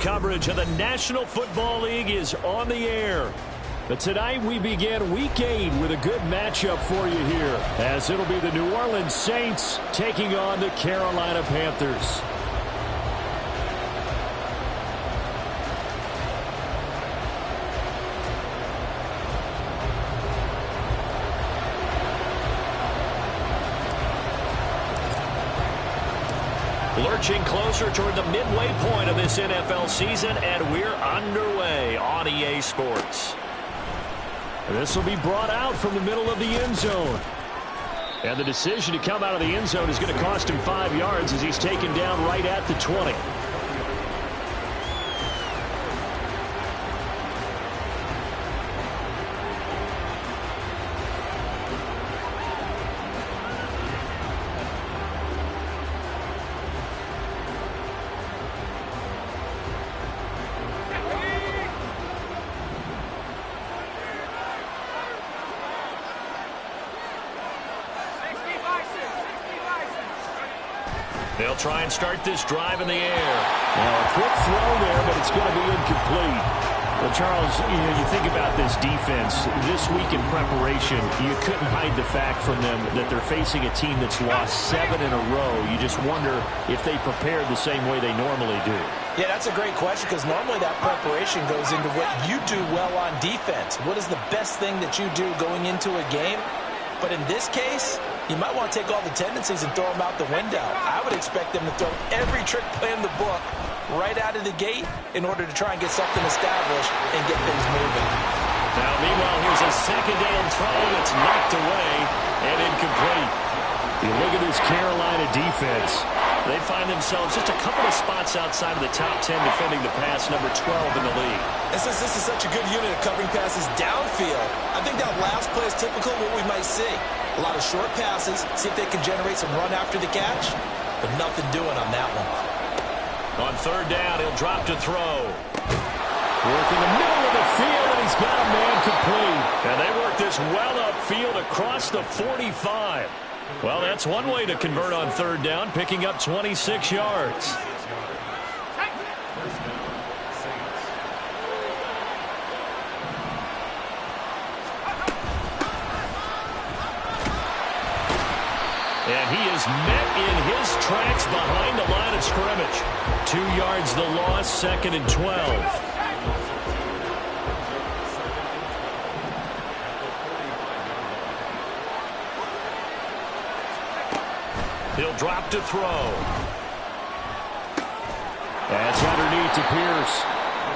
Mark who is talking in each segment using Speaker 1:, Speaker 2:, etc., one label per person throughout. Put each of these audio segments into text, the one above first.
Speaker 1: coverage of the National Football League is on the air. But tonight we begin Week 8 with a good matchup for you here, as it'll be the New Orleans Saints taking on the Carolina Panthers. Lurching closer toward the midway point of this NFL season, and we're underway on EA Sports. This will be brought out from the middle of the end zone. And the decision to come out of the end zone is going to cost him 5 yards as he's taken down right at the 20. They'll try and start this drive in the air. Now a quick throw there, but it's going to be incomplete. Well, Charles, you think about this defense. This week in preparation, you couldn't hide the fact from them that they're facing a team that's lost 7 in a row. You just wonder if they prepared the same way they normally do.
Speaker 2: Yeah, that's a great question, because normally that preparation goes into what you do well on defense. What is the best thing that you do going into a game? But in this case, you might want to take all the tendencies and throw them out the window. I would expect them to throw every trick play in the book right out of the gate in order to try and get something established and get things moving.
Speaker 1: Now, meanwhile, here's a second down throw that's knocked away and incomplete. You look at this Carolina defense. They find themselves just a couple of spots outside of the top 10 defending the pass, number 12 in the league.
Speaker 2: And since this is such a good unit of covering passes downfield, I think that last play is typical of what we might see. A lot of short passes, see if they can generate some run after the catch, but nothing doing on that one.
Speaker 1: On third down, he'll drop to throw. Working the middle of the field, and he's got a man complete. And they work this well upfield across the 45. Well, that's one way to convert on third down, picking up 26 yards. And he is met in his tracks behind the line of scrimmage. 2 yards the loss, 2nd and 12. He'll drop to throw. That's underneath to Pierce.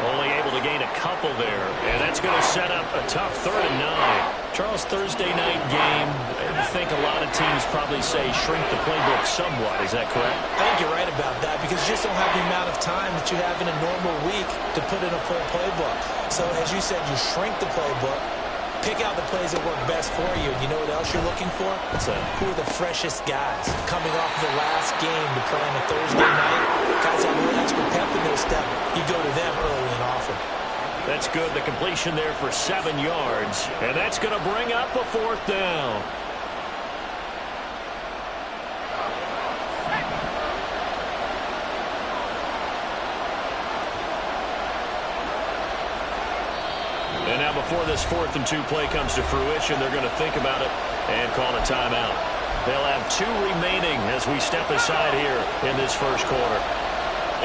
Speaker 1: Only able to gain a couple there. And that's going to set up a tough 3rd and 9. Charles, Thursday night game, I think a lot of teams probably say shrink the playbook somewhat. Is that correct?
Speaker 2: I think you're right about that, because you just don't have the amount of time that you have in a normal week to put in a full playbook. So, as you said, you shrink the playbook, pick out the plays that work best for you. You know what else you're looking for?
Speaker 1: What's that?
Speaker 2: Who are the freshest guys coming off the last game to play on a Thursday night? Guys have a little extra pep in their step. You go to them early and often.
Speaker 1: That's good. The completion there for 7 yards. And that's going to bring up a 4th down. And now before this 4th and 2 play comes to fruition, they're going to think about it and call a timeout. They'll have 2 remaining as we step aside here in this first quarter.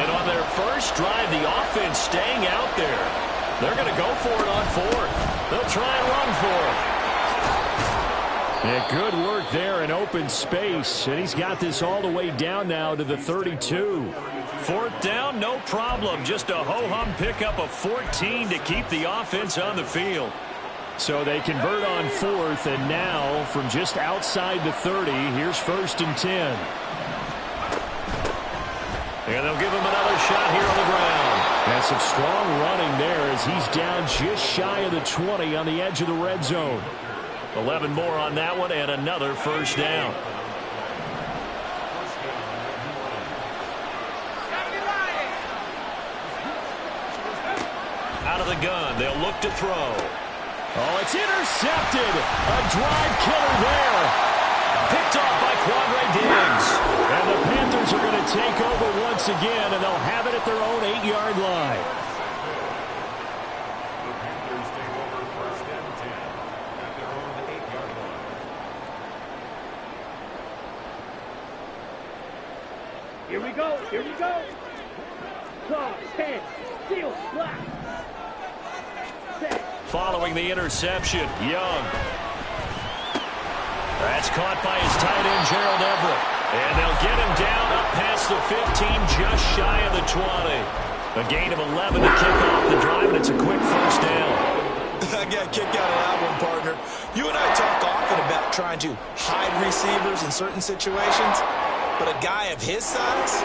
Speaker 1: And on their first drive, the offense staying out there. They're going to go for it on 4th. They'll try and run for it. Yeah, good work there in open space. And he's got this all the way down now to the 32. 4th down, no problem. Just a ho-hum pickup of 14 to keep the offense on the field. So they convert on 4th, and now from just outside the 30, here's 1st and 10. And they'll give him another shot here on the ground. And some strong running there as he's down just shy of the 20 on the edge of the red zone. 11 more on that one, and another 1st down. Out of the gun, they'll look to throw. Oh, it's intercepted. A drive killer there. Picked off by Quadre Diggs. And the Panthers Panthers are going to take over once again, and they'll have it at their own 8-yard line.
Speaker 3: The Panthers take over 1st and 10 at their own 8-yard line.
Speaker 4: Here we go. Here we go. Cross, 10, steal, black.
Speaker 1: Following the interception, Young. That's caught by his tight end, Gerald Everett. And they'll get him down up past the 15, just shy of the 20. A gain of 11 to kick off the drive, and it's a quick first down.
Speaker 2: I got a kick out of that one, partner. You and I talk often about trying to hide receivers in certain situations, but a guy of his size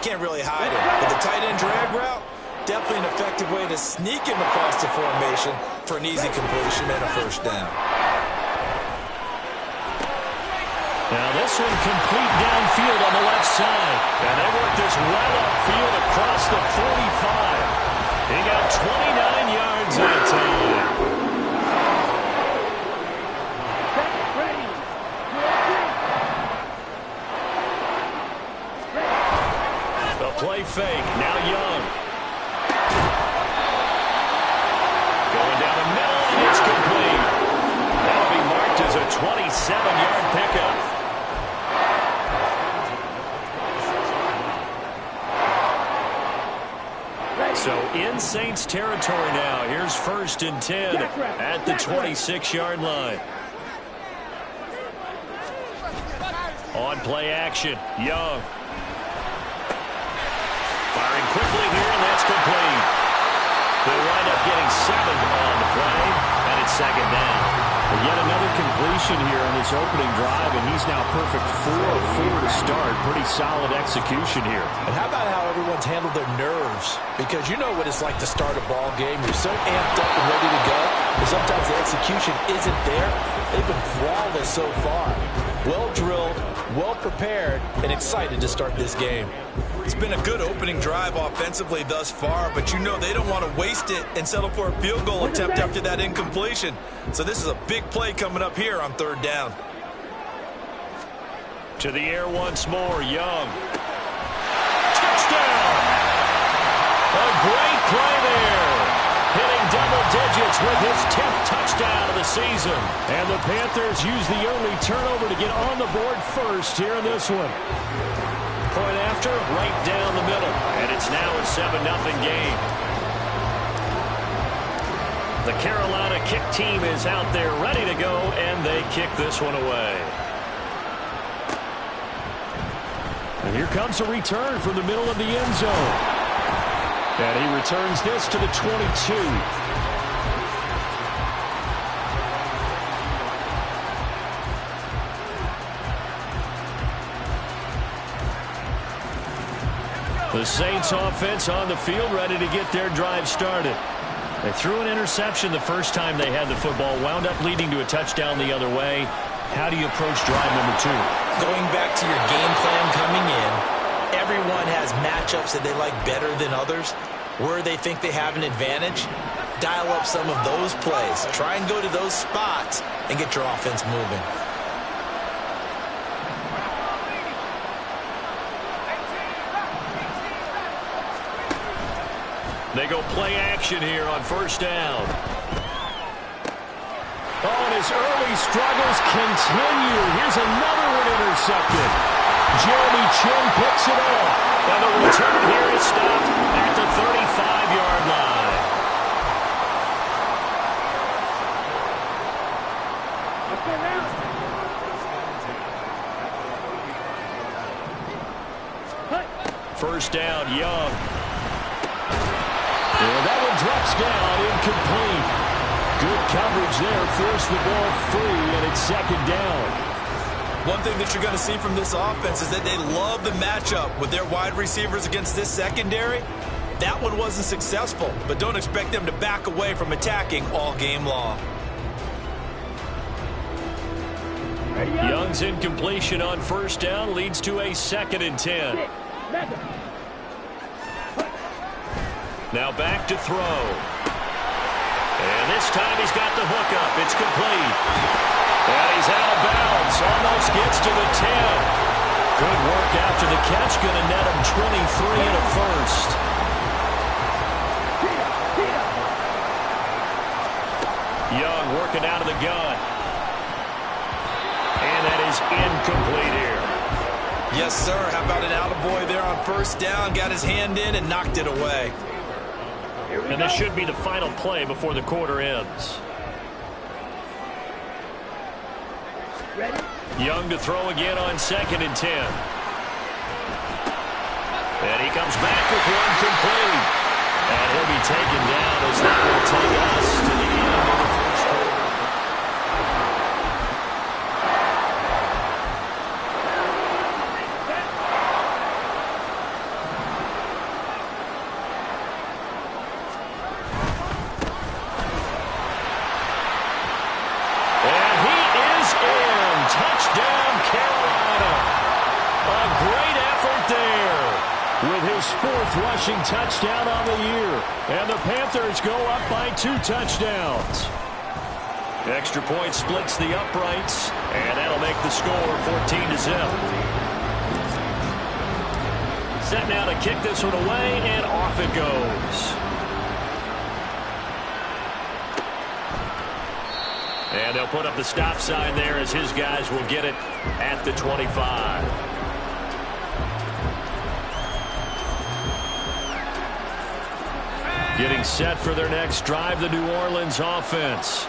Speaker 2: can't really hide him. But the tight end drag route, definitely an effective way to sneak him across the formation for an easy completion and a first down.
Speaker 1: Now this one complete downfield on the left side. And they work this well upfield across the 45. He got 29 yards that time. The play fake. Now Young. Going down the middle, and it's complete. That'll be marked as a 27-yard pickup. So in Saints territory now. Here's 1st and 10 at the 26-yard line. On play action, Young. Firing quickly here, and that's complete. They'll wind up getting 7 on the play, and it's 2nd down. But yet another completion here on this opening drive, and he's now perfect 4 of 4 to start. Pretty solid execution here.
Speaker 2: And how about how everyone's handled their nerves? Because you know what it's like to start a ball game. You're so amped up and ready to go, but sometimes the execution isn't there. They've been flawless so far. Well drilled, well prepared, and excited to start this game. It's been a good opening drive offensively thus far, but you know they don't want to waste it and settle for a field goal attempt after that incompletion. So this is a big play coming up here on 3rd down.
Speaker 1: To the air once more, Young. Touchdown! A great play there. Hitting double digits with his 10th touchdown of the season. And the Panthers use the early turnover to get on the board first here in this one. Point after, right down the middle. And it's now a 7-0 game. The Carolina kick team is out there ready to go, and they kick this one away. And here comes a return from the middle of the end zone. And he returns this to the 22. The Saints offense on the field ready to get their drive started. They threw an interception the first time they had the football, wound up leading to a touchdown the other way. How do you approach drive number 2?
Speaker 2: Going back to your game plan coming in, everyone has matchups that they like better than others. Where they think they have an advantage, dial up some of those plays. Try and go to those spots and get your offense moving.
Speaker 1: They go play action here on 1st down. Oh, and his early struggles continue. Here's another one intercepted. Jeremy Chin picks it off. And the return here is stopped at the 35-yard line. First down, Young. And that one drops down, incomplete. Good coverage there, forced the ball free, and it's 2nd down.
Speaker 2: One thing that you're going to see from this offense is that they love the matchup with their wide receivers against this secondary. That one wasn't successful, but don't expect them to back away from attacking all game long.
Speaker 1: Young's incompletion on 1st down leads to a 2nd and 10. Now back to throw. And this time he's got the hook up. It's complete. And he's out of bounds. Almost gets to the 10. Good work after the catch. Going to net him 23 and a first. Young working out of the gun. And that is incomplete here.
Speaker 2: Yes, sir. How about an attaboy there on first down? Got his hand in and knocked it away.
Speaker 1: And this should be the final play before the quarter ends.
Speaker 4: Ready?
Speaker 1: Young to throw again on 2nd and 10. And he comes back with one complete. And he'll be taken down as that will take us to the end of the first quarter. And he is in. Touchdown, Carolina. A great effort there with his 4th rushing touchdown on the year. And the Panthers go up by 2 touchdowns. Extra point splits the uprights, and that'll make the score 14-0. Set now to kick this one away, and off it goes. And they'll put up the stop sign there as his guys will get it at the 25. Getting set for their next drive, the New Orleans offense.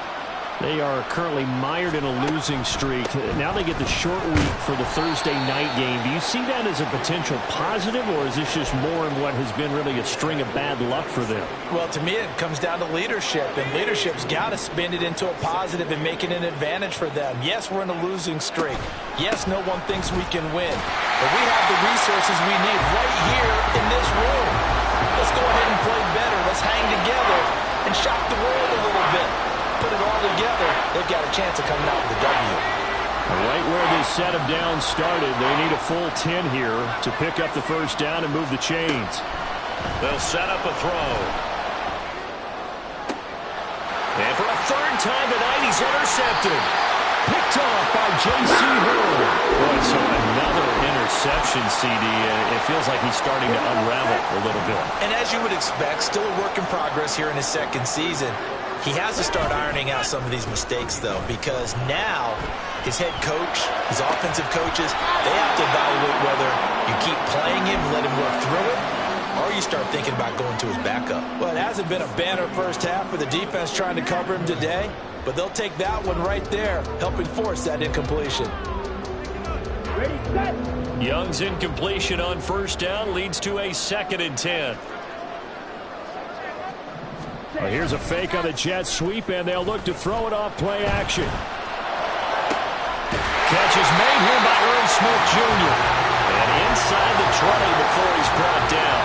Speaker 1: They are currently mired in a losing streak. Now they get the short week for the Thursday night game. Do you see that as a potential positive, or is this just more of what has been really a string of bad luck for them?
Speaker 2: Well, to me, it comes down to leadership, and leadership's got to spin it into a positive and make it an advantage for them. Yes, we're in a losing streak. Yes, no one thinks we can win, but we have the resources we need right here in this room. Let's go ahead and play better. Let's hang together and shock the world a little bit. Put it all together, they've got a chance of coming out with a W.
Speaker 1: Right where this set of downs started, they need a full 10 here to pick up the first down and move the chains. They'll set up a throw. And for a 3rd time tonight, he's intercepted. Picked off by J.C. Horn. Boy, so another interception, CD. It feels like he's starting to unravel a little bit.
Speaker 2: And as you would expect, still a work in progress here in his 2nd season. He has to start ironing out some of these mistakes, though, because now his head coach, his offensive coaches, they have to evaluate whether you keep playing him, let him work through it, or you start thinking about going to his backup. Well, it hasn't been a banner first half with the defense trying to cover him today, but they'll take that one right there, helping force that incompletion.
Speaker 4: Ready, set.
Speaker 1: Young's incompletion on first down leads to a 2nd and 10. Well, here's a fake on the jet sweep, and they'll look to throw it off play action. Catch is made here by Earl Smith Jr. And inside the 20 before he's brought down.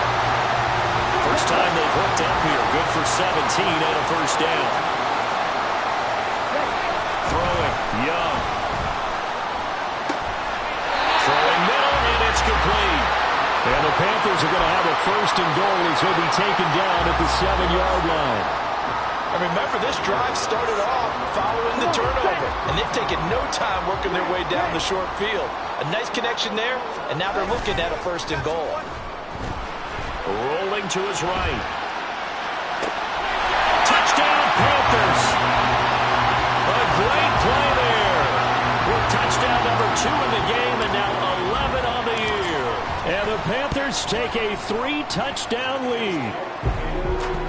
Speaker 1: First time they've hooked up here. Good for 17 and a first down. Throwing, Young. Throwing middle, and it's complete. And the Panthers are going to have a 1st and goal as he'll be taken down at the 7-yard line.
Speaker 2: And remember, this drive started off following the turnover, and they've taken no time working their way down the short field. A nice connection there, and now they're looking at a 1st and goal.
Speaker 1: Rolling to his right. Touchdown, Panthers. A great play there. With touchdown number 2 in the game, and now 11 on the year. And the Panthers take a 3-touchdown lead.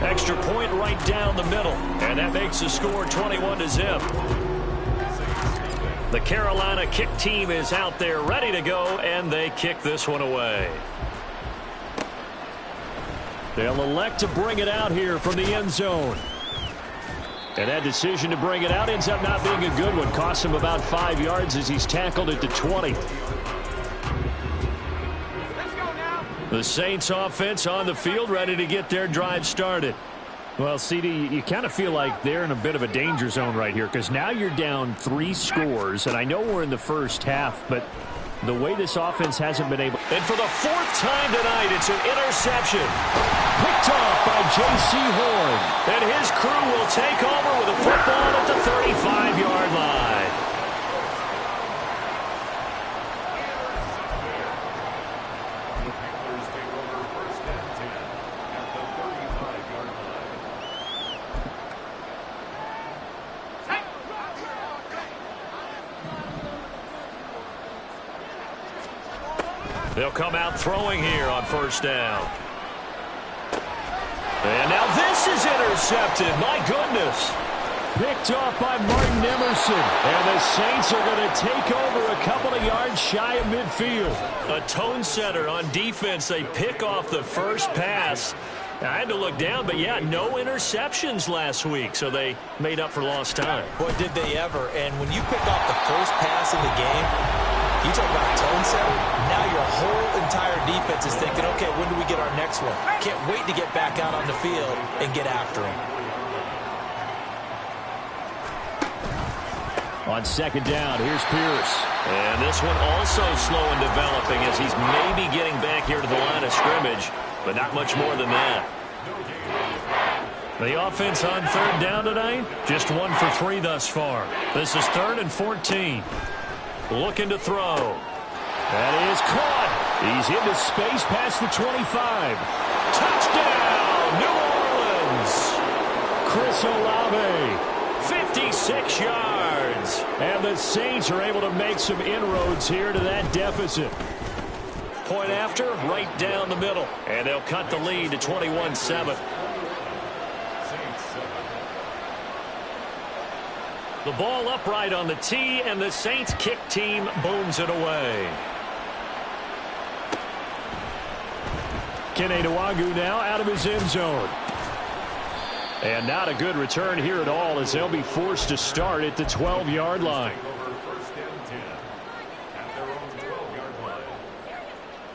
Speaker 1: Extra point right down the middle. And that makes the score 21-0. The Carolina kick team is out there ready to go, and they kick this one away. They'll elect to bring it out here from the end zone. And that decision to bring it out ends up not being a good one. Costs him about 5 yards as he's tackled at the 20. The Saints offense on the field ready to get their drive started. Well, CD, you kind of feel like they're in a bit of a danger zone right here because now you're down 3 scores, and I know we're in the first half, but the way this offense hasn't been able... And for the 4th time tonight, it's an interception. Picked off by J.C. Horn. And his crew will take over with a football at the 35-yard line. They'll come out throwing here on first down. And now this is intercepted. My goodness. Picked off by Martin Emerson. And the Saints are going to take over a couple of yards shy of midfield. A tone setter on defense. They pick off the first pass. I had to look down, but yeah, no interceptions last week, so they made up for lost time.
Speaker 2: Boy, did they ever. And when you pick off the first pass of the game, you talk about a tone setter. Now your whole entire defense is thinking, okay, when do we get our next one? Can't wait to get back out on the field and get after him.
Speaker 1: On second down, here's Pierce. And this one also slow in developing as he's maybe getting back here to the line of scrimmage, but not much more than that. The offense on third down tonight, just 1 for 3 thus far. This is 3rd and 14. Looking to throw. That is caught. He's into space past the 25. Touchdown, New Orleans. Chris Olave. 56 yards. And the Saints are able to make some inroads here to that deficit. Point after, right down the middle. And they'll cut the lead to 21-7. The ball upright on the tee, and the Saints kick team booms it away. Kene Nwangwu now out of his end zone. And not a good return here at all as they'll be forced to start at the 12-yard line.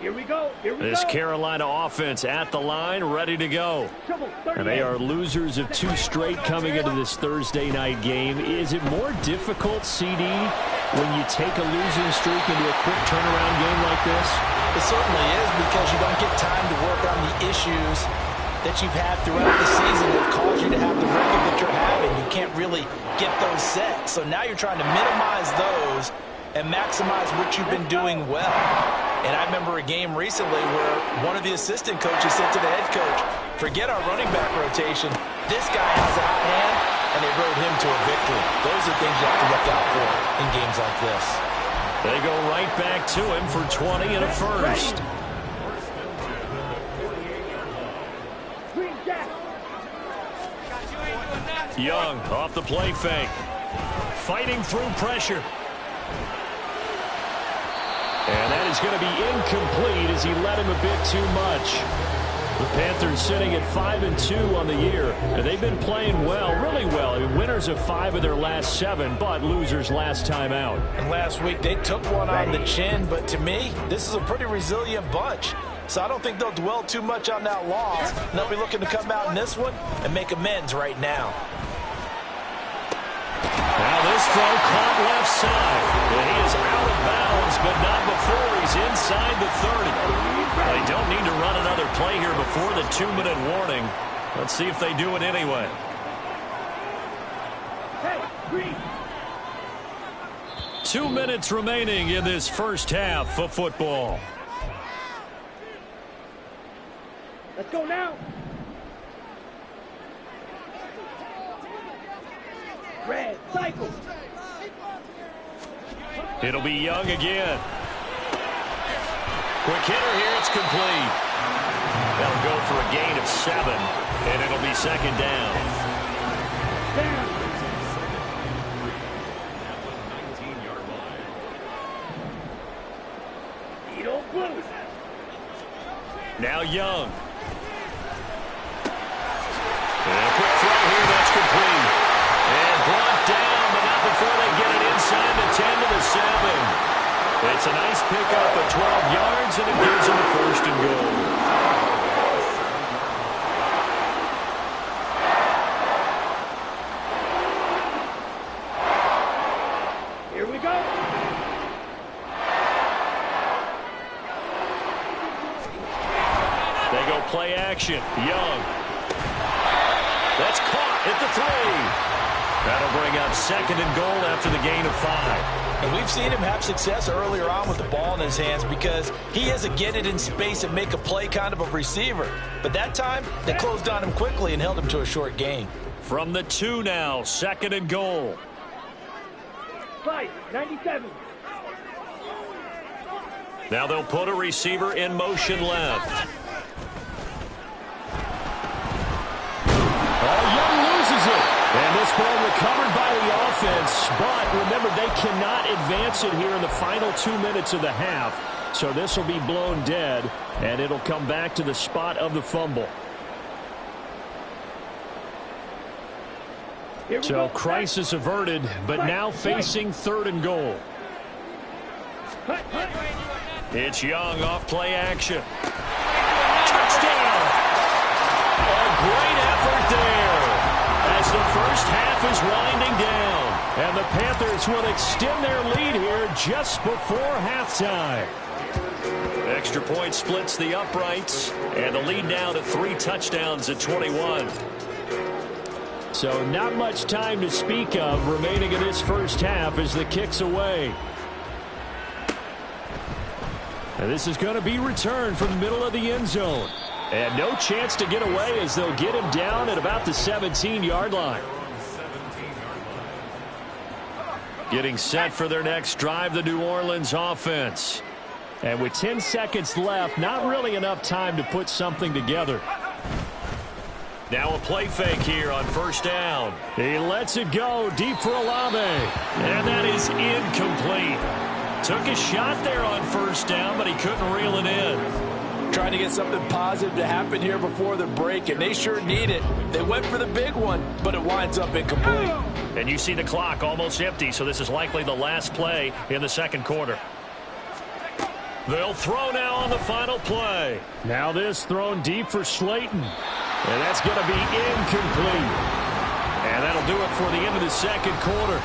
Speaker 4: Here we go.
Speaker 1: This Carolina offense at the line, ready to go. And they are losers of 2 straight coming into this Thursday night game. Is it more difficult, CD, when you take a losing streak into a quick turnaround game like this?
Speaker 2: It certainly is, because you don't get time to work on the issues that you've had throughout the season that caused you to have the record that you're having. You can't really get those set. So now you're trying to minimize those and maximize what you've been doing well. And I remember a game recently where one of the assistant coaches said to the head coach, forget our running back rotation. This guy has a hot hand, and they rode him to a victory. Those are things you have to look out for in games like this.
Speaker 1: They go right back to him for 20 and a first. Young off the play fake. Fighting through pressure. And that is going to be incomplete as he led him a bit too much. The Panthers sitting at 5-2 on the year. And they've been playing well, really well. I mean, winners of 5 of their last 7, but losers last time out.
Speaker 2: And last week they took one on the chin, but to me, this is a pretty resilient bunch. So I don't think they'll dwell too much on that loss. And they'll be looking to come out in this one and make amends right now.
Speaker 1: Now this throw caught left side. And he is out of bounds, but not before he's inside the 30. They don't need to run another play here before the 2-minute warning. Let's see if they do it anyway.
Speaker 4: Hey, green.
Speaker 1: 2 minutes remaining in this first half of football.
Speaker 4: Let's go now. Red, cycle.
Speaker 1: It'll be Young again. Quick hitter here, it's complete. That'll go for a gain of 7, and it'll be second down. Now Young. And a quick throw here, that's complete. And brought down, but not before they get it inside the 10 to the 7. It's a nice pickup of 12 yards, and it gives them a first and goal.
Speaker 4: Here we go.
Speaker 1: They go play action. Young. That's caught at the 3. That'll bring up second and goal after the gain of 5.
Speaker 2: And we've seen him have success earlier on with the ball in his hands because he is a get it in space and make a play kind of a receiver. But that time, they closed on him quickly and held him to a short gain.
Speaker 1: From the 2 now, second and goal.
Speaker 4: Fight, 97.
Speaker 1: Now they'll put a receiver in motion left. Young loses it. And this ball recovered by the offense. But remember, they cannot advance it here in the final 2 minutes of the half. So this will be blown dead, and it'll come back to the spot of the fumble. So crisis averted, but now facing 3rd and goal. It's Young off play action. Touchdown! A great effort there as the first half is winding down. And the Panthers will extend their lead here just before halftime. Extra point splits the uprights, and the lead now to 3 touchdowns at 21. So not much time to speak of remaining in this first half as the kick's away. And this is going to be returned from the middle of the end zone. And no chance to get away as they'll get him down at about the 17-yard line. Getting set for their next drive, the New Orleans offense. And with 10 seconds left, not really enough time to put something together. Now a play fake here on first down. He lets it go deep for Olave. And that is incomplete. Took a shot there on first down, but he couldn't reel it in.
Speaker 2: Trying to get something positive to happen here before the break, and they sure need it. They went for the big one, but it winds up incomplete.
Speaker 1: And you see the clock almost empty, so this is likely the last play in the second quarter. They'll throw now on the final play. Now this thrown deep for Slayton. And that's going to be incomplete. And that'll do it for the end of the second quarter.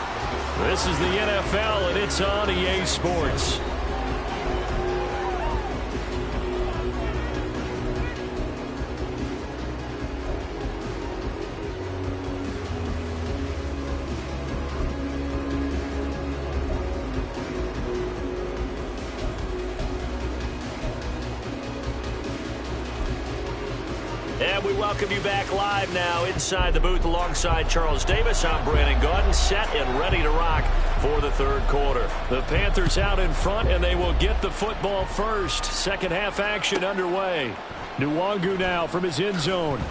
Speaker 1: This is the NFL, and it's on EA Sports. And we welcome you back live now inside the booth alongside Charles Davis. I'm Brandon Gaudin, set and ready to rock for the third quarter. The Panthers out in front, and they will get the football first. Second half action underway. Nwangu now from his end zone.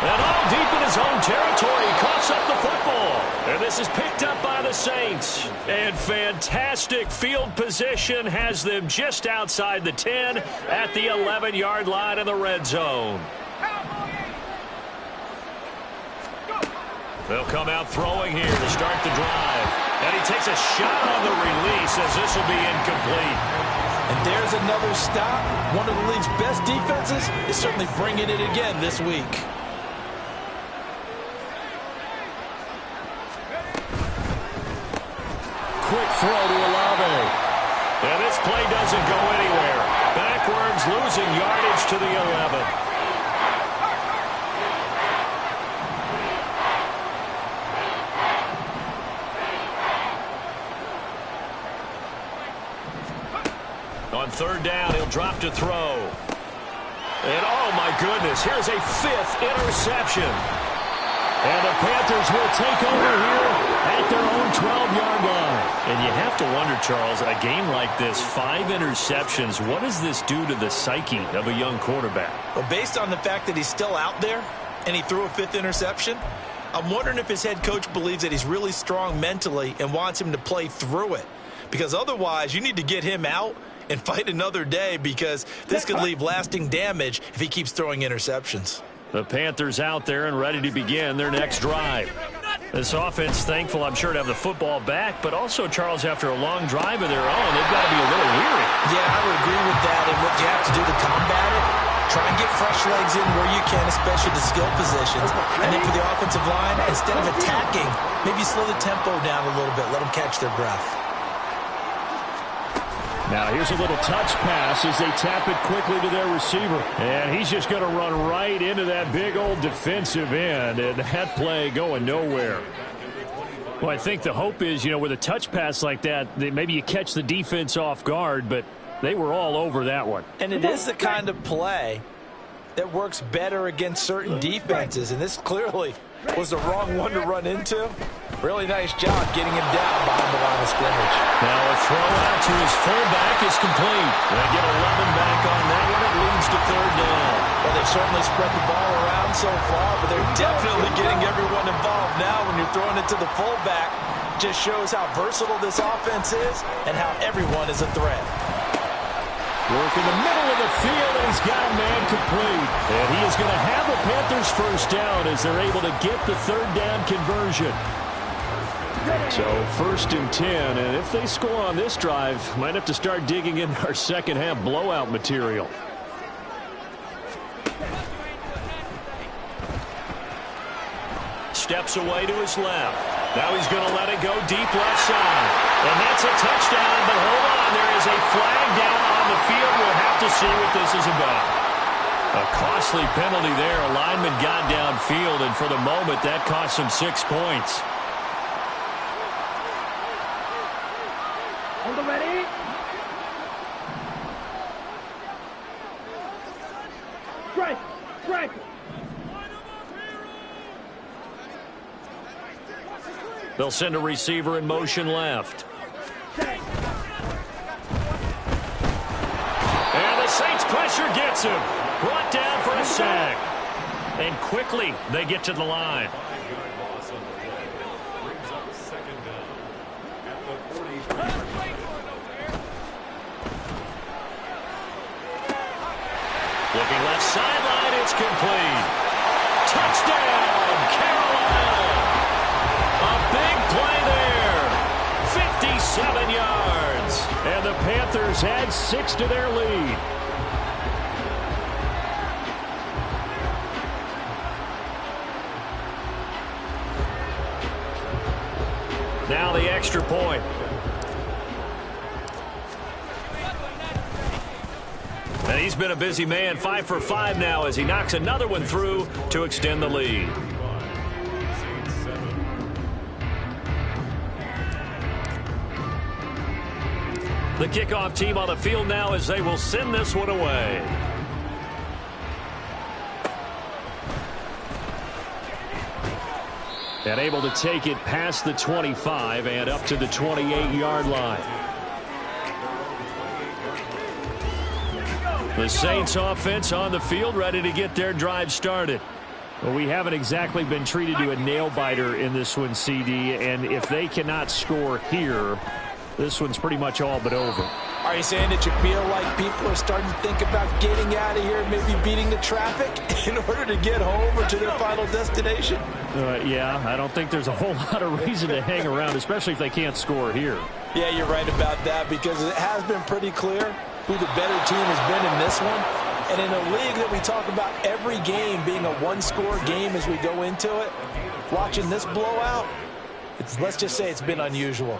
Speaker 1: And all deep in his own territory, he coughs up the football. And this is picked up by the Saints. And fantastic field position has them just outside the 10 at the 11-yard line in the red zone. They'll come out throwing here to start the drive. And he takes a shot on the release as this will be incomplete.
Speaker 2: And there's another stop. One of the league's best defenses is certainly bringing it again this week.
Speaker 1: Quick throw to Olave. And this play doesn't go anywhere. Backwards, losing yardage to the 11. On third down, he'll drop to throw. And oh my goodness, here's a 5th interception. And the Panthers will take over here at their own 12-yard line. And you have to wonder, Charles, a game like this, 5 interceptions, what does this do to the psyche of a young quarterback?
Speaker 2: Well, based on the fact that he's still out there and he threw a 5th interception, I'm wondering if his head coach believes that he's really strong mentally and wants him to play through it. Because otherwise, you need to get him out and fight another day, because this could leave lasting damage if he keeps throwing interceptions.
Speaker 1: The Panthers out there and ready to begin their next drive. This offense thankful, I'm sure, to have the football back, but also, Charles, after a long drive of their own, they've got to be a little weary.
Speaker 2: Yeah, I would agree with that. And what you have to do to combat it, try and get fresh legs in where you can, especially the skill positions. And then for the offensive line, instead of attacking, maybe slow the tempo down a little bit, let them catch their breath.
Speaker 1: Now here's a little touch pass as they tap it quickly to their receiver. And he's just going to run right into that big old defensive end. And that play going nowhere. Well, I think the hope is, with a touch pass like that, maybe you catch the defense off guard, but they were all over that one.
Speaker 2: And it is the kind of play that works better against certain defenses, and this clearly was the wrong one to run into. Really nice job getting him down behind the line of scrimmage.
Speaker 1: Now a throw out to his fullback is complete. They get 11 back on that one. It leads to third down.
Speaker 2: Well, they've certainly spread the ball around so far, but they're definitely getting everyone involved now when you're throwing it to the fullback. Just shows how versatile this offense is and how everyone is a threat.
Speaker 1: Work in the middle of the field, and he's got a man complete. And he is going to have the Panthers first down as they're able to get the third down conversion. So 1st and 10, and if they score on this drive, might have to start digging in our second half blowout material. Steps away to his left. Now he's going to let it go deep left side. And that's a touchdown, but hold on, there is a flag down on the field. We'll have to see what this is about. A costly penalty there. A lineman got downfield, and for the moment, that cost him 6 points.
Speaker 4: On the ready. Strike. Strike.
Speaker 1: They'll send a receiver in motion left. And the Saints pressure gets him. Brought down for a sack. And quickly they get to the line. Looking left sideline, it's complete. Touchdown, Carolina. A big play there. 57 yards. And the Panthers add 6 to their lead. Now the extra point. And he's been a busy man, 5 for 5 now as he knocks another one through to extend the lead. The kickoff team on the field now as they will send this one away. And able to take it past the 25 and up to the 28-yard line. The Saints offense on the field ready to get their drive started. Well, we haven't exactly been treated to a nail-biter in this one, CD, and if they cannot score here, this one's pretty much all but over.
Speaker 2: Are you saying that you feel like people are starting to think about getting out of here, maybe beating the traffic in order to get home or to their final destination?
Speaker 1: Yeah, I don't think there's a whole lot of reason to hang around, especially if they can't score here.
Speaker 2: Yeah, you're right about that because it has been pretty clear who the better team has been in this one. And in a league that we talk about every game being a one-score game as we go into it, watching this blowout, let's just say it's been unusual.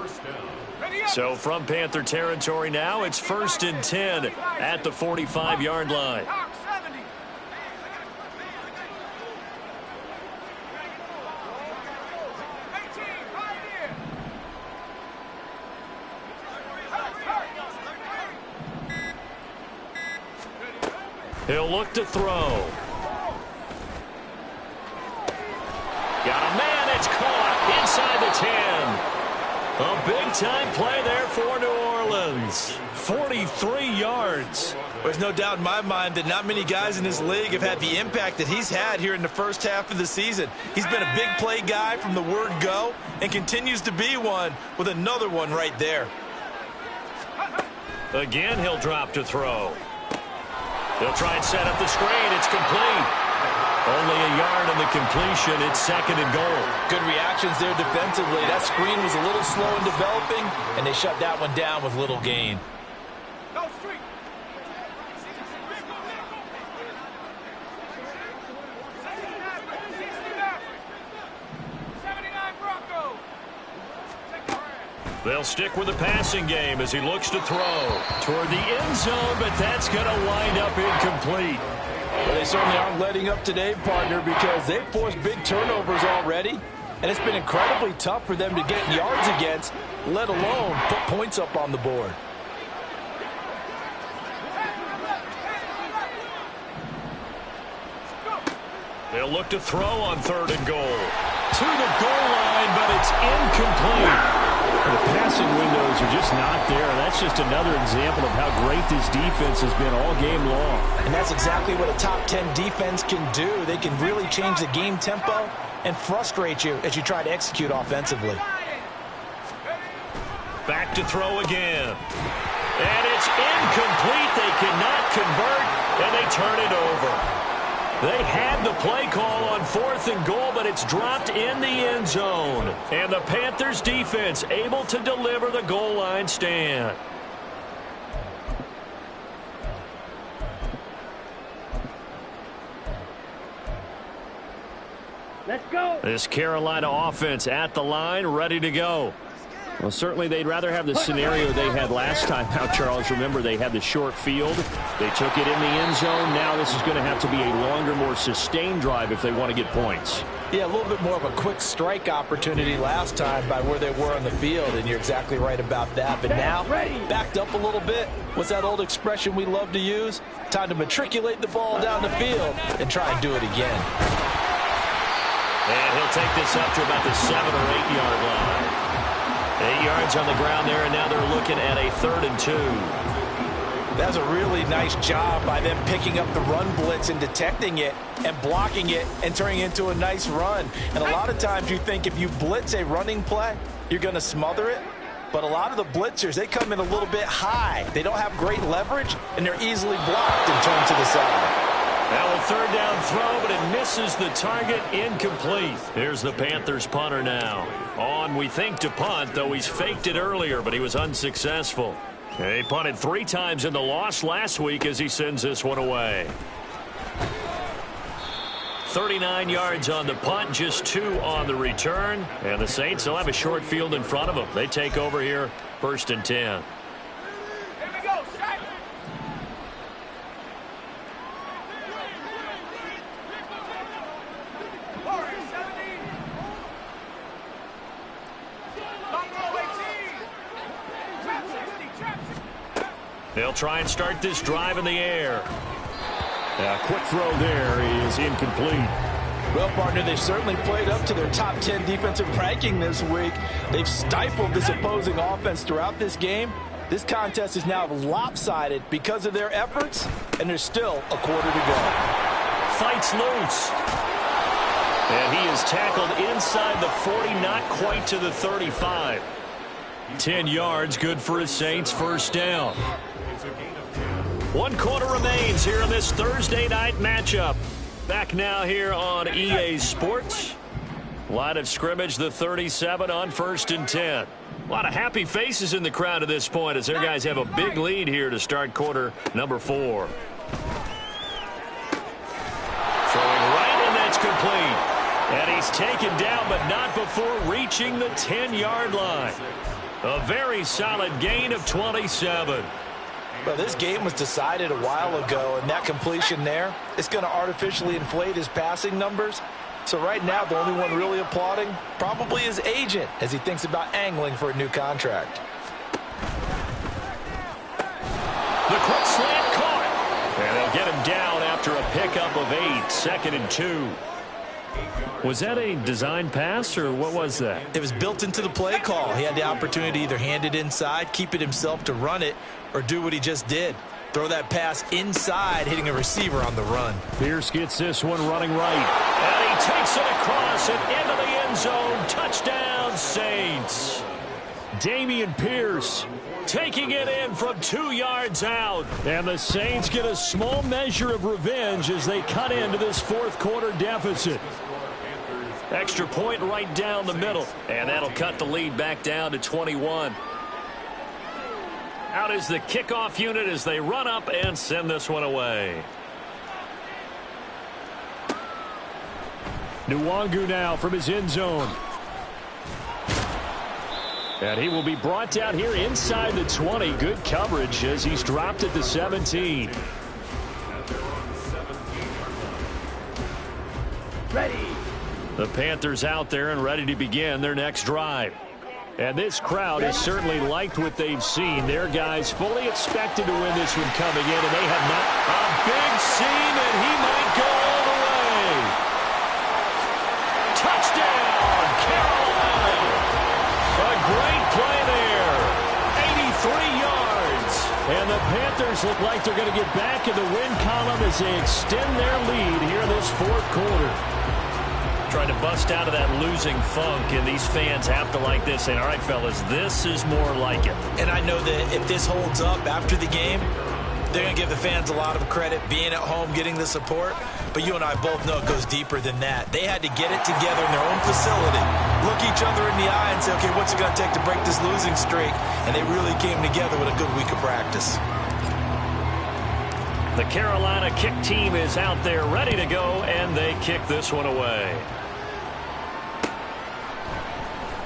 Speaker 1: So from Panther territory now, it's 1st and 10 at the 45-yard line. He'll look to throw. Got a man, it's caught inside the 10. A big-time play there for New Orleans. 43 yards.
Speaker 2: There's no doubt in my mind that not many guys in this league have had the impact that he's had here in the first half of the season. He's been a big play guy from the word go and continues to be one with another one right there.
Speaker 1: Again, he'll drop to throw. He'll try and set up the screen. It's complete. Only a yard on the completion. It's 2nd and goal.
Speaker 2: Good reactions there defensively. That screen was a little slow in developing, and they shut that one down with little gain.
Speaker 1: They'll stick with the passing game as he looks to throw toward the end zone, but that's going to wind up incomplete.
Speaker 2: Well, they certainly aren't letting up today, partner, because they've forced big turnovers already, and it's been incredibly tough for them to get yards against, let alone put points up on the board.
Speaker 1: They'll look to throw on 3rd and goal. To the goal line, but it's incomplete. The passing windows are just not there. That's just another example of how great this defense has been all game long.
Speaker 2: And that's exactly what a top 10 defense can do. They can really change the game tempo and frustrate you as you try to execute offensively.
Speaker 1: Back to throw again. And it's incomplete. They cannot convert, and they turn it over. They had the play call on 4th and goal, but it's dropped in the end zone. And the Panthers defense able to deliver the goal line stand.
Speaker 4: Let's go.
Speaker 1: This Carolina offense at the line, ready to go. Well, certainly they'd rather have the scenario they had last time out, Charles. Remember, they had the short field. They took it in the end zone. Now this is going to have to be a longer, more sustained drive if they want to get points.
Speaker 2: Yeah, a little bit more of a quick strike opportunity last time by where they were on the field, and you're exactly right about that. But now, backed up a little bit. What's that old expression we love to use? Time to matriculate the ball down the field and try and do it again.
Speaker 1: And he'll take this up to about the 7 or 8 yard line. 8 yards on the ground there, and now they're looking at a 3rd and 2.
Speaker 2: That's a really nice job by them picking up the run blitz and detecting it and blocking it and turning it into a nice run. And a lot of times you think if you blitz a running play, you're going to smother it. But a lot of the blitzers, they come in a little bit high. They don't have great leverage, and they're easily blocked and turned to the side.
Speaker 1: Now a 3rd down throw, but it misses the target, incomplete. Here's the Panthers punter now. On, we think, to punt, though he's faked it earlier, but he was unsuccessful. He punted 3 times in the loss last week as he sends this one away. 39 yards on the punt, just 2 on the return. And the Saints will have a short field in front of them. They take over here, 1st and 10. They'll try and start this drive in the air. A quick throw there is incomplete.
Speaker 2: Well, partner, they've certainly played up to their top 10 defensive ranking this week. They've stifled this opposing offense throughout this game. This contest is now lopsided because of their efforts, and there's still a quarter to go.
Speaker 1: Fights loose. And he is tackled inside the 40, not quite to the 35. 10 yards, good for his Saints, 1st down. 1 quarter remains here in this Thursday night matchup. Back now here on EA Sports. Line of scrimmage, the 37 on 1st and 10. A lot of happy faces in the crowd at this point as their guys have a big lead here to start quarter number 4. Throwing right, and that's complete. And he's taken down, but not before reaching the 10-yard line. A very solid gain of 27.
Speaker 2: Well, this game was decided a while ago, and that completion there is going to artificially inflate his passing numbers. So right now, the only one really applauding probably his agent as he thinks about angling for a new contract.
Speaker 1: The quick slant caught. And they'll get him down after a pickup of 8, 2nd and 2. Was that a design pass, or what was that?
Speaker 2: It was built into the play call. He had the opportunity to either hand it inside, keep it himself to run it, or do what he just did. Throw that pass inside, hitting a receiver on the run.
Speaker 1: Pierce gets this one running right. And he takes it across and into the end zone. Touchdown, Saints. Dameon Pierce taking it in from 2 yards out. And the Saints get a small measure of revenge as they cut into this 4th quarter deficit. Extra point right down the middle. And that'll cut the lead back down to 21. Out is the kickoff unit as they run up and send this one away. Nwangu now from his end zone. And he will be brought down here inside the 20. Good coverage as he's dropped at the 17.
Speaker 4: Ready.
Speaker 1: The Panthers out there and ready to begin their next drive. And this crowd has certainly liked what they've seen. Their guys fully expected to win this one coming in, and they have not. A big seam, and he might go all the way. Touchdown, Carolina. A great play there. 83 yards. And the Panthers look like they're going to get back in the win column as they extend their lead here in this fourth quarter. Trying to bust out of that losing funk, and these fans have to like this. And all right, fellas, this is more like it.
Speaker 2: And I know that if this holds up after the game, they're going to give the fans a lot of credit, being at home, getting the support. But you and I both know it goes deeper than that. They had to get it together in their own facility, look each other in the eye and say, okay, what's it going to take to break this losing streak? And they really came together with a good week of practice.
Speaker 1: The Carolina kick team is out there ready to go, and they kick this one away.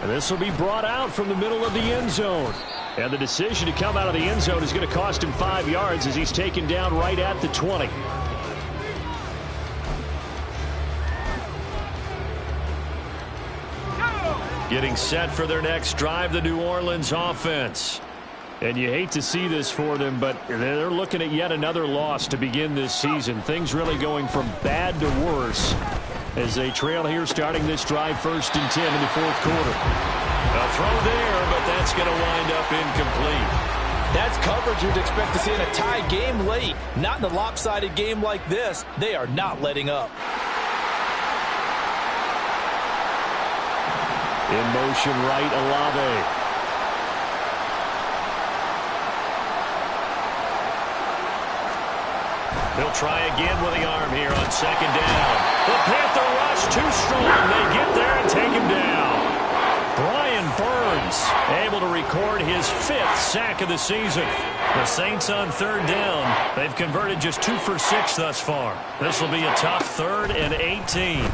Speaker 1: And this will be brought out from the middle of the end zone. And the decision to come out of the end zone is going to cost him 5 yards as he's taken down right at the 20. Getting set for their next drive, the New Orleans offense. And you hate to see this for them, but they're looking at yet another loss to begin this season. Things really going from bad to worse as they trail here starting this drive 1st and 10 in the fourth quarter. A throw there, but that's going to wind up incomplete.
Speaker 2: That's coverage you'd expect to see in a tie game late. Not in a lopsided game like this. They are not letting up.
Speaker 1: In motion right, Olave. He'll try again with the arm here on 2nd down. The Panther rush too strong. They get there and take him down. Brian Burns able to record his 5th sack of the season. The Saints on 3rd down. They've converted just 2 for 6 thus far. This will be a tough 3rd and 18.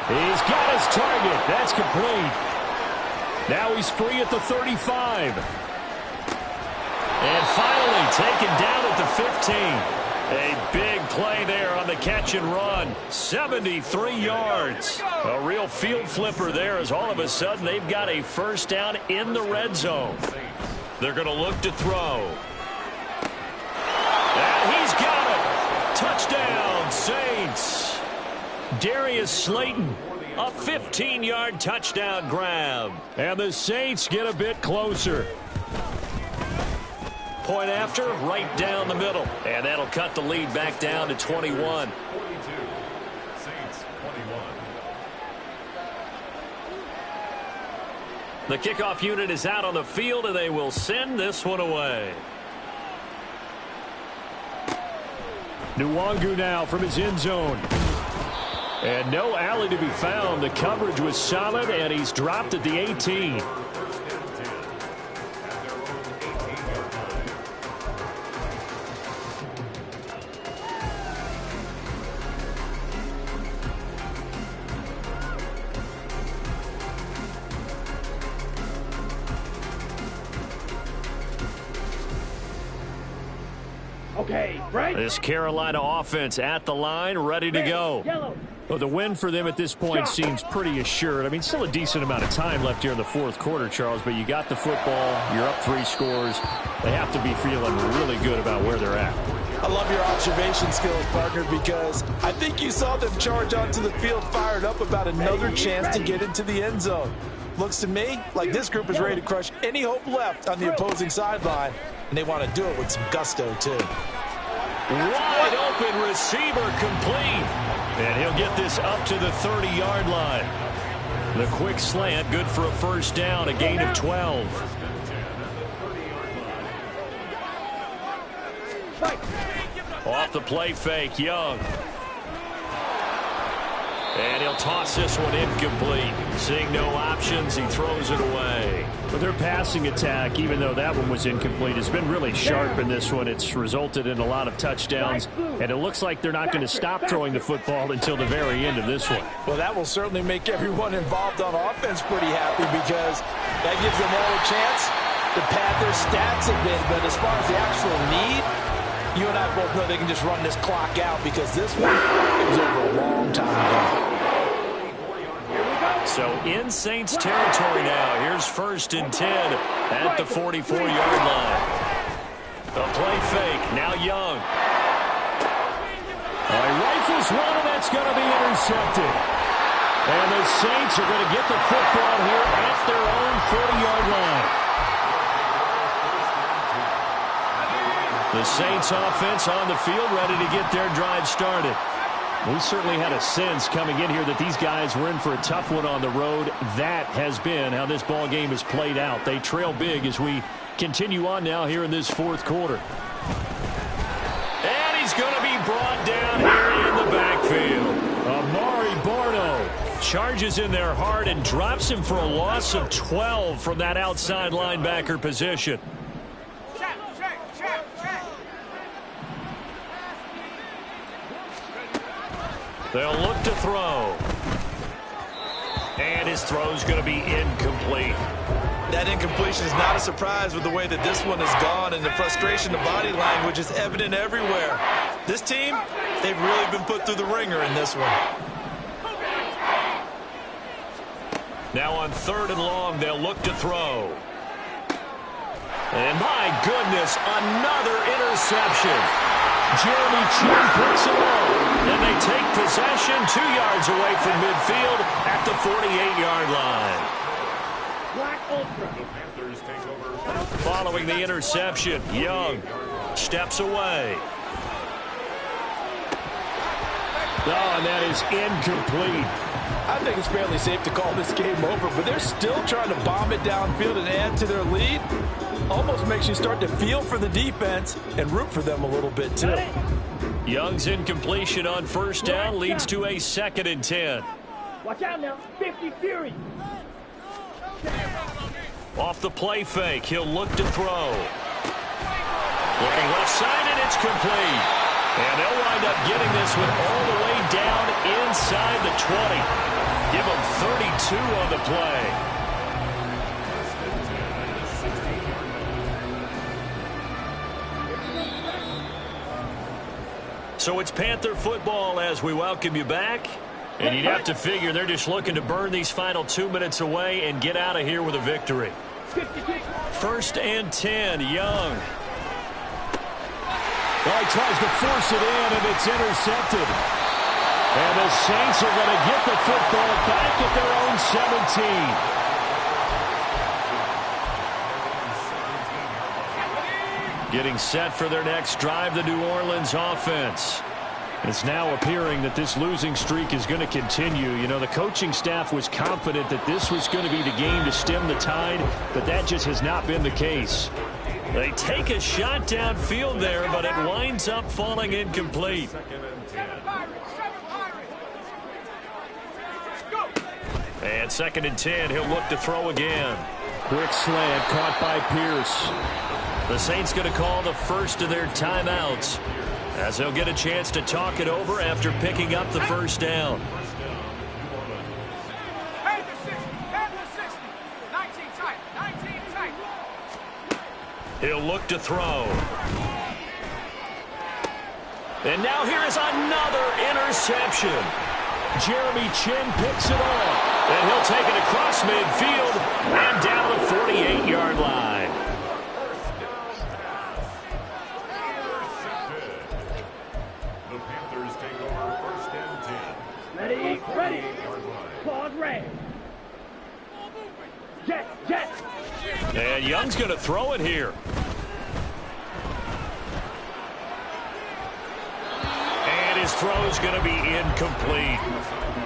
Speaker 1: He's got his target. That's complete. Now he's free at the 35. And finally taken down at the 15. A big play there on the catch and run. 73 yards. A real field flipper there as all of a sudden they've got a 1st down in the red zone. They're going to look to throw. And he's got it. Touchdown, Saints. Darius Slayton, a 15-yard touchdown grab. And the Saints get a bit closer. Point after, right down the middle. And that'll cut the lead back down to 21.
Speaker 3: 42. Saints 21.
Speaker 1: The kickoff unit is out on the field, and they will send this one away. Nwangu now from his end zone. And no alley to be found. The coverage was solid, and he's dropped at the 18.
Speaker 4: Okay, right?
Speaker 1: This Carolina offense at the line, ready to go.
Speaker 4: Yellow.
Speaker 1: Well, the win for them at this point seems pretty assured. I mean, still a decent amount of time left here in the fourth quarter, Charles, but you got the football, you're up 3 scores. They have to be feeling really good about where they're at.
Speaker 2: I love your observation skills, partner, because I think you saw them charge onto the field fired up about another chance to get into the end zone. Looks to me like this group is ready to crush any hope left on the opposing sideline, and they want to do it with some gusto, too.
Speaker 1: Wide open receiver complete. And he'll get this up to the 30-yard line. The quick slant, good for a 1st down, a gain of 12. Off the play fake, Young. And he'll toss this one incomplete. Seeing no options, he throws it away. But their passing attack, even though that one was incomplete, has been really sharp in this one. It's resulted in a lot of touchdowns, and it looks like they're not going to stop throwing the football until the very end of this one.
Speaker 2: Well, that will certainly make everyone involved on offense pretty happy because that gives them all a chance to pad their stats a bit. But as far as the actual need, you and I both know they can just run this clock out because this one, it was over a long time ago.
Speaker 1: So in Saints territory now. Here's 1st and 10 at the 44-yard line. A play fake. Now Young. He rifles throws one, and that's going to be intercepted. And the Saints are going to get the football here at their own 40-yard line. The Saints offense on the field ready to get their drive started. We certainly had a sense coming in here that these guys were in for a tough one on the road. That has been how this ball game has played out. They trail big as we continue on now here in this fourth quarter. And he's going to be brought down here in the backfield. Amari Barno charges in there hard and drops him for a loss of 12 from that outside linebacker position. They'll look to throw. And his throw's going to be incomplete.
Speaker 2: That incompletion is not a surprise with the way that this one has gone, and the frustration, the body language is evident everywhere. This team, they've really been put through the ringer in this one.
Speaker 1: Now on 3rd and long, they'll look to throw. And my goodness, another interception. Jeremy Chin picks it up, and they take possession 2 yards away from midfield at the 48-yard line. Following the interception, Young steps away. Oh, and that is incomplete.
Speaker 5: I think it's fairly safe to call this game over, but they're still trying to bomb it downfield and add to their lead. Almost makes you start to feel for the defense and root for them a little bit, too.
Speaker 1: Young's incompletion on 1st down leads to a 2nd and 10.
Speaker 4: Watch out now. 50 Fury.
Speaker 1: Off the play fake, he'll look to throw. Looking left side, and it's complete. And they'll wind up getting this one all the way down inside the 20. Give them 32 on the play. So it's Panther football as we welcome you back. And you'd have to figure they're just looking to burn these final 2 minutes away and get out of here with a victory. 1st and 10, Young. Well, he tries to force it in, and it's intercepted. And the Saints are going to get the football back at their own 17. Getting set for their next drive, the New Orleans offense. It's now appearing that this losing streak is going to continue. You know, the coaching staff was confident that this was going to be the game to stem the tide, but that just has not been the case. They take a shot downfield there, but it winds up falling incomplete. And 2nd and 10, he'll look to throw again. Quick slant caught by Pierce. The Saints going to call the first of their timeouts, as they'll get a chance to talk it over after picking up the 1st down. He'll look to throw. And now here is another interception. Jeremy Chin picks it off, and he'll take it across midfield and down the 48-yard line.
Speaker 3: The Panthers take over 1st and 10.
Speaker 4: Ready. Pause red. Jet.
Speaker 1: And Young's going to throw it here. And his throw's going to be incomplete.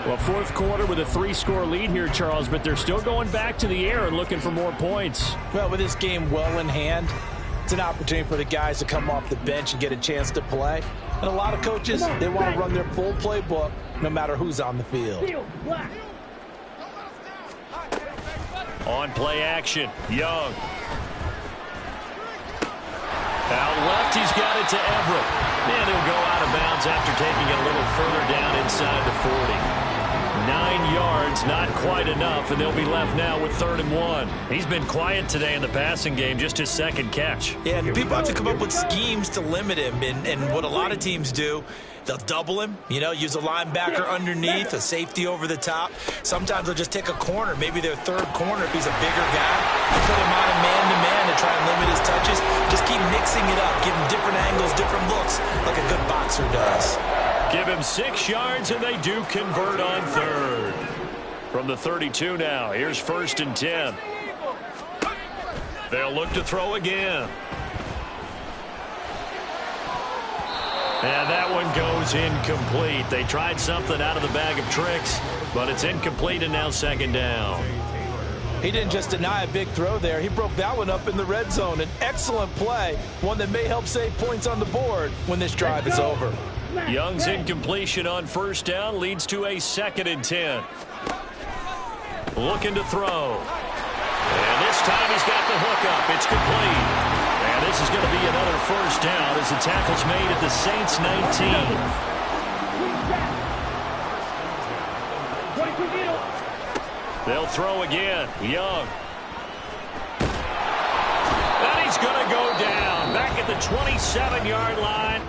Speaker 1: Well, 4th quarter with a 3-score lead here, Charles, but they're still going back to the air and looking for more points.
Speaker 5: Well, with this game well in hand, it's an opportunity for the guys to come off the bench and get a chance to play. And a lot of coaches, they want to run their full playbook no matter who's on the field.
Speaker 1: On play action, Young. Out left, he's got it to Everett. And he'll go out of bounds after taking it a little further down inside the 40. 9 yards, not quite enough, and they'll be left now with 3rd and 1. He's been quiet today in the passing game, just his 2nd catch.
Speaker 2: Yeah, and people have to come up with schemes to limit him, and what a lot of teams do, they'll double him, you know, use a linebacker underneath, a safety over the top. Sometimes they'll just take a corner, maybe their 3rd corner if he's a bigger guy. They put him on a man-to-man to try and limit his touches. Just keep mixing it up, give him different angles, different looks, like a good boxer does.
Speaker 1: Give him 6 yards, and they do convert on third. From the 32 now, here's 1st and 10. They'll look to throw again. And that one goes incomplete. They tried something out of the bag of tricks, but it's incomplete, and now 2nd down.
Speaker 5: He didn't just deny a big throw there. He broke that one up in the red zone. An excellent play, one that may help save points on the board when this drive is over.
Speaker 1: Young's incompletion on 1st down leads to a 2nd and 10. Looking to throw. And this time he's got the hook up. It's complete. And this is going to be another 1st down as the tackle's made at the Saints 19. They'll throw again. Young. And he's going to go down. Back at the 27-yard line.